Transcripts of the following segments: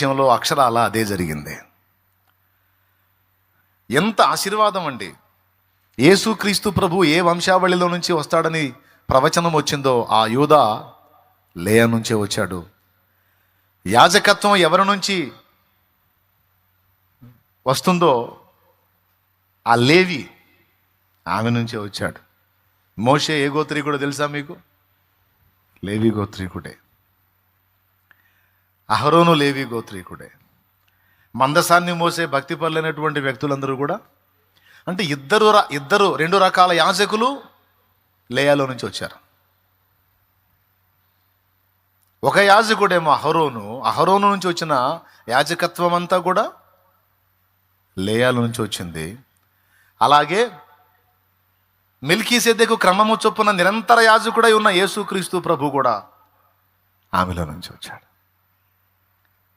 విషయంలో అక్షరాల అదే జరిగింది. ఎంత ఆశీర్వాదం అండి. యేసుక్రీస్తు ప్రభు ఏ వంశావళిలో నుంచి వస్తాడని ప్రవచనం వచ్చిందో ఆ యూదా లేయా నుంచే వచ్చాడు. యాజకత్వం ఎవరి నుంచి వస్తుందో ఆ లేవి ఆమె నుంచే వచ్చాడు. మోషే ఏ గోత్రీకుడో తెలుసా మీకు? లేవి గోత్రీకుడే. అహరోను లేవి గోత్రీకుడే. మందసాన్ని మోసే భక్తి పరులైనటువంటి వ్యక్తులందరూ కూడా అంటే ఇద్దరు రెండు రకాల యాజకులు లేయాలో నుంచి వచ్చారు. ఒక యాజకుడేమో అహరోను నుంచి వచ్చిన యాజకత్వం అంతా కూడా లేయాలో నుంచి వచ్చింది. అలాగే మెల్కీసెదెకు క్రమము చొప్పున నిరంతర యాజకుడై ఉన్న యేసుక్రీస్తు ప్రభు కూడా ఆమెలో నుంచి వచ్చాడు.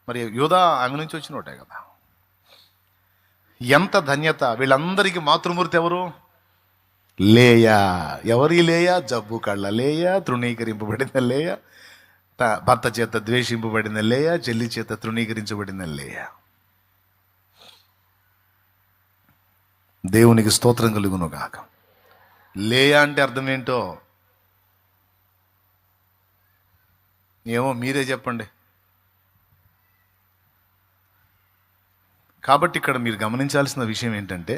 మరి యూదా ఆమె నుంచి వచ్చినోటే కదా. ఎంత ధన్యత. వీళ్ళందరికీ మాతృమూర్తి ఎవరు? లేయా. ఎవరి లేయా? జబ్బు కళ్ళ లేయా, తృణీకరింపబడిన లేయా, భర్త చేత ద్వేషింపబడిన లేయా, చెల్లి చేత తృణీకరించబడిన లేయా. దేవునికి స్తోత్రం కలుగును గాక. లేయా అంటే అర్థం ఏంటో ఏమో మీరే చెప్పండి. కాబట్టి ఇక్కడ మీరు గమనించాల్సిన విషయం ఏంటంటే,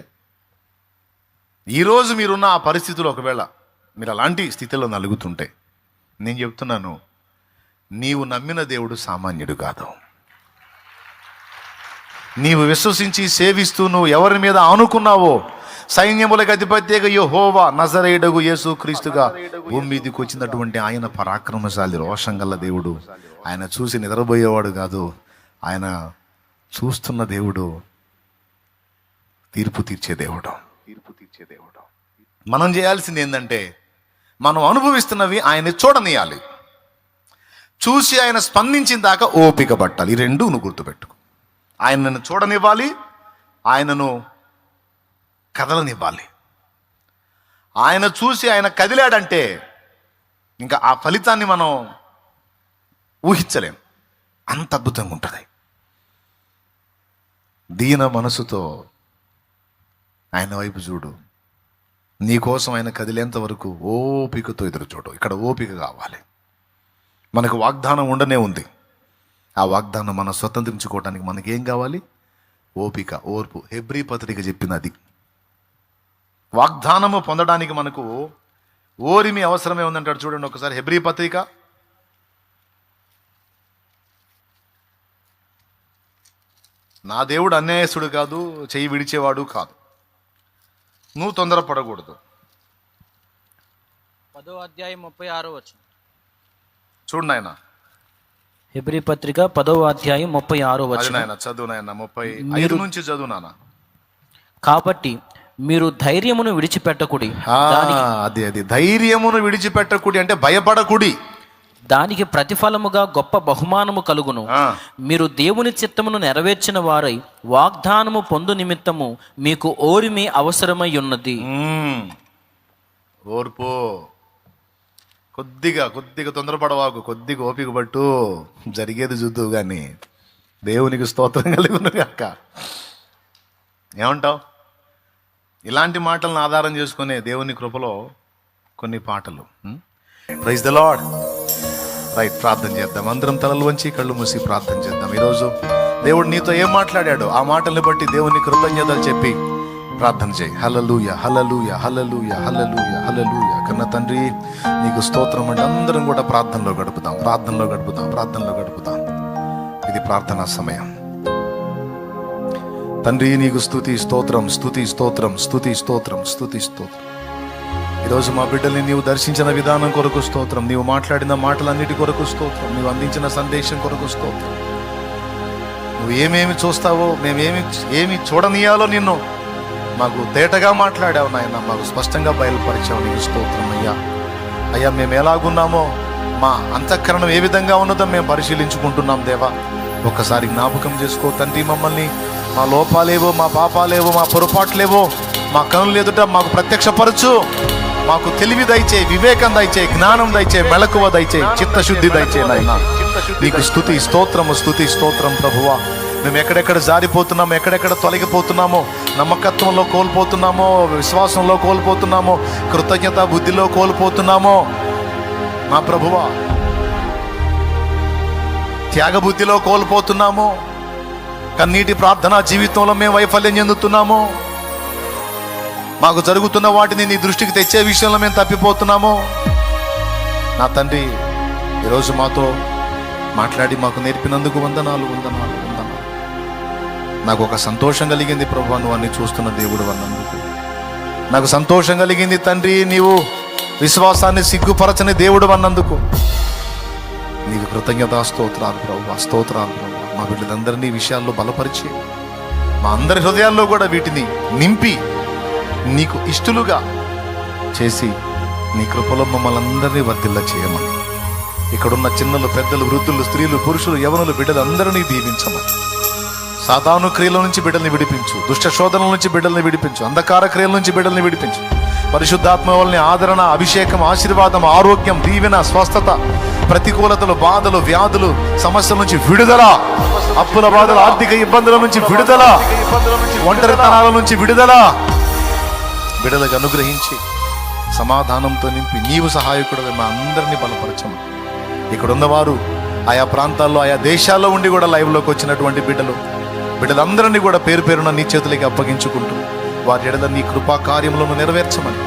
ఈరోజు మీరున్న ఆ పరిస్థితులు ఒకవేళ మీరు అలాంటి స్థితిలో నలుగుతుంటే నేను చెప్తున్నాను, నీవు నమ్మిన దేవుడు సామాన్యుడు కాదు. నీవు విశ్వసించి సేవిస్తూ నువ్వు ఎవరి మీద ఆనుకున్నావో, సైన్యములకు అధిపత్యగా యెహోవా నజరేయుడగు యేసుక్రీస్తుగా భూమి మీదకి వచ్చినటువంటి ఆయన పరాక్రమశాలి, రోషం గల దేవుడు. ఆయన చూసి నిద్రపోయేవాడు కాదు. ఆయన చూస్తున్న దేవుడు, తీర్పు తీర్చే దేవుడు. మనం చేయాల్సింది ఏంటంటే, మనం అనుభవిస్తున్నవి ఆయన చూడనియాలి. చూసి ఆయన స్పందించిన దాకా ఓపిక పట్టాలి. ఈ రెండు నువ్వు గుర్తుపెట్టుకో. ఆయనను చూడనివ్వాలి, ఆయనను కదలనివ్వాలి. ఆయన చూసి ఆయన కదిలాడంటే ఇంకా ఆ ఫలితాన్ని మనం ఊహించలేం. అంత అద్భుతంగా ఉంటుంది. దీన మనసుతో ఆయన వైపు చూడు. నీకోసం ఆయన కదిలేంత వరకు ఓపికతో ఎదురు చూడు. ఇక్కడ ఓపిక కావాలి. మనకు వాగ్దానం ఉండనే ఉంది. ఆ వాగ్దానం మనం స్వతంత్రించుకోవడానికి మనకేం కావాలి? ఓపిక, ఓర్పు. హెబ్రీ పత్రిక చెప్పినది. వాగ్దానము పొందడానికి మనకు ఓరిమి అవసరమే ఉందంటాడు. చూడండి ఒకసారి హెబ్రీ పత్రిక 9. నా దేవుడు అన్యాయస్తుడు కాదు, చెయ్యి విడిచేవాడు కాదు. నువ్వు తొందరపడకూడదు. 10:36 చూడు నాయన. హెబ్రీ పత్రిక 10:36 నాయన చదువు నాయన. 35 నుంచి చదువు నాన్న. కాబట్టి మీరు ధైర్యమును విడిచిపెట్టకుడి. అది ధైర్యమును విడిచిపెట్టకుడి అంటే భయపడకుడి. దానికి ప్రతిఫలముగా గొప్ప బహుమానము కలుగును. మీరు దేవుని చిత్తమును నెరవేర్చిన వారై వాగ్దానము పొందు నిమిత్తము మీకు ఓరిమి అవసరమై ఉన్నది. ఓర్పు. కొద్దిగా తొందరపడవాకు. కొద్దిగా ఓపిక పట్టు. జరిగేది చూద్దు కానీ. దేవునికి స్తోత్రం కలుగును గాక. ఏమంటావు? ఇలాంటి మాటలను ఆధారం చేసుకునే దేవుని కృపలో కొన్ని పాటలు. Praise the lord. రైట్, ప్రార్థన చేద్దాం. అందరం తలలు వంచి కళ్ళు మూసి ప్రార్థన చేద్దాం. ఈరోజు దేవుడు నీతో ఏం మాట్లాడాడో ఆ మాటల్ని బట్టి దేవుని కృతజ్ఞతలు చెప్పి ప్రార్థన చేయి. హల్లెలూయా, హల్లెలూయా, హల్లెలూయా, హల్లెలూయా, హల్లెలూయా. కన్న తండ్రి నీకు స్తోత్రం అంటే అందరం కూడా ప్రార్థనలో గడుపుదాం. ఇది ప్రార్థనా సమయం. తండ్రి నీకు స్తుతి స్తోత్రం. ఈరోజు మా బిడ్డల్ని నీవు దర్శించిన విధానం కొరకు స్తోత్రం. నీవు మాట్లాడిన మాటలన్నిటి కొరకు స్తోత్రం. నీవు అందించిన సందేశం కొరకు స్తోత్రం. నువ్వు ఏమేమి చూస్తావో, ఏమి చూడనీయాలో నిన్ను మాకు తేటగా మాట్లాడావు నాయన. మాకు స్పష్టంగా బయలుపరిచావు. నీకు స్తోత్రం అయ్యా. మేము ఎలాగున్నామో, మా అంతఃకరణం ఏ విధంగా ఉన్నదో మేము పరిశీలించుకుంటున్నాం దేవా. ఒక్కసారి జ్ఞాపకం చేసుకో తండ్రి. మమ్మల్ని మా లోపాలేవో, మా పాపాలేవో, మా పొరపాట్లేవో మా కనులు ఎదుట మాకు ప్రత్యక్షపరచు. మాకు తెలివి దయచేయి, వివేకం దయచేయి, జ్ఞానం దయచేయి, మెలకువ దయచేయి, చిత్తశుద్ధి దయచేయి నాయన. నీకు స్తుతి స్తోత్రం ప్రభువా. మేము ఎక్కడెక్కడ జారిపోతున్నామో, ఎక్కడెక్కడ తొలగిపోతున్నామో, నమ్మకత్వంలో కోల్పోతున్నామో, విశ్వాసంలో కోల్పోతున్నామో, కృతజ్ఞత బుద్ధిలో కోల్పోతున్నామో మా ప్రభువా, త్యాగబుద్ధిలో కోల్పోతున్నామో, కన్నీటి ప్రార్థనా జీవితంలో మేము వైఫల్యం చెందుతున్నామో, మాకు జరుగుతున్న వాటిని నీ దృష్టికి తెచ్చే విషయంలో మేము తప్పిపోతున్నామో, నా తండ్రి ఈరోజు మాతో మాట్లాడి మాకు నేర్పినందుకు వందనాలు. నాకు ఒక సంతోషం కలిగింది ప్రభువా, నువ్వు అన్ని చూస్తున్న దేవుడు అన్నందుకు. నాకు సంతోషం కలిగింది తండ్రి, నీవు విశ్వాసాన్ని సిగ్గుపరచని దేవుడు అన్నందుకు. నీకు కృతజ్ఞతా స్తోత్రాలు ప్రభువా. మా బిడ్డలందరినీ విషయాల్లో బలపరిచి మా అందరి హృదయాల్లో కూడా వీటిని నింపి నీకు ఇష్టలుగా చేసి నీ కృపలో మమ్మల్ని అందరినీ వర్ధిల్ల చేయమని, ఇక్కడున్న చిన్నలు, పెద్దలు, వృద్ధులు, స్త్రీలు, పురుషులు, యవనులు బిడ్డలందరినీ దీవించమని, సాతాను క్రియల నుంచి బిడ్డల్ని విడిపించు, దుష్ట శోధనల నుంచి బిడ్డల్ని విడిపించు, అంధకార క్రియల నుంచి బిడ్డల్ని విడిపించు. పరిశుద్ధాత్మ వలన ఆదరణ, అభిషేకం, ఆశీర్వాదం, ఆరోగ్యం, దీవెన, స్వస్థత, ప్రతికూలతలు, బాధలు, వ్యాధులు, సమస్యల నుంచి విడుదల, అప్పుల బాధలు, ఆర్థిక ఇబ్బందుల నుంచి విడుదల, ఒంటరితనాల నుంచి విడుదల బిడ్డలకు అనుగ్రహించి సమాధానంతో నింపి నీవు సహాయకుడు మా అందరినీ బలపరచము. ఇక్కడ ఉన్నవారు ఆయా ప్రాంతాల్లో, ఆయా దేశాల్లో ఉండి కూడా లైవ్లోకి వచ్చినటువంటి బిడ్డలందరినీ కూడా పేరు పేరున నీ చేతులకి అప్పగించుకుంటూ వారి ఎడల నీ కృపా కార్యములను నెరవేర్చమని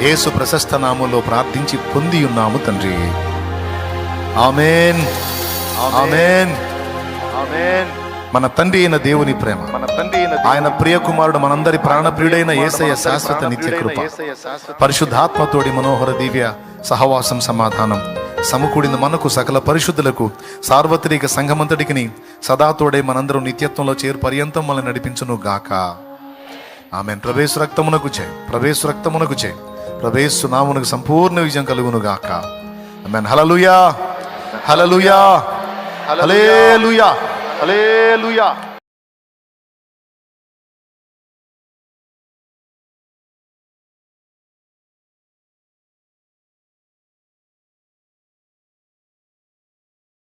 యేసు ప్రశస్త నామములో ప్రార్థించి పొంది ఉన్నాము తండ్రి. ఆమేన్, ఆమేన్, ఆమేన్. మన తండ్రి అయిన దేవుని ప్రేమ, ఆయన ప్రియ కుమారుడు, మనందరి ప్రాణప్రియుడైన యేసయ్య శాశ్వత నిత్య కృప, పరిశుద్ధాత్మతోడి మనోహర దివ్య సహవాసం, సమాధానం సమకూడిన మనకు, సకల పరిశుద్ధులకు, సార్వత్రిక సంఘమంతటికి సదాతోడే మనందరం నిత్యత్వంలో చేరు పర్యంతం మనల్ని నడిపించును గాక. ఆమేన్. ప్రవేశ రక్తమునకు జై, ప్రవేశ నామునకు సంపూర్ణ విజయం కలుగును గాక. ఆమేన్. హల్లెలూయా, హల్లెలూయా, హల్లెలూయా, హల్లెలూయా.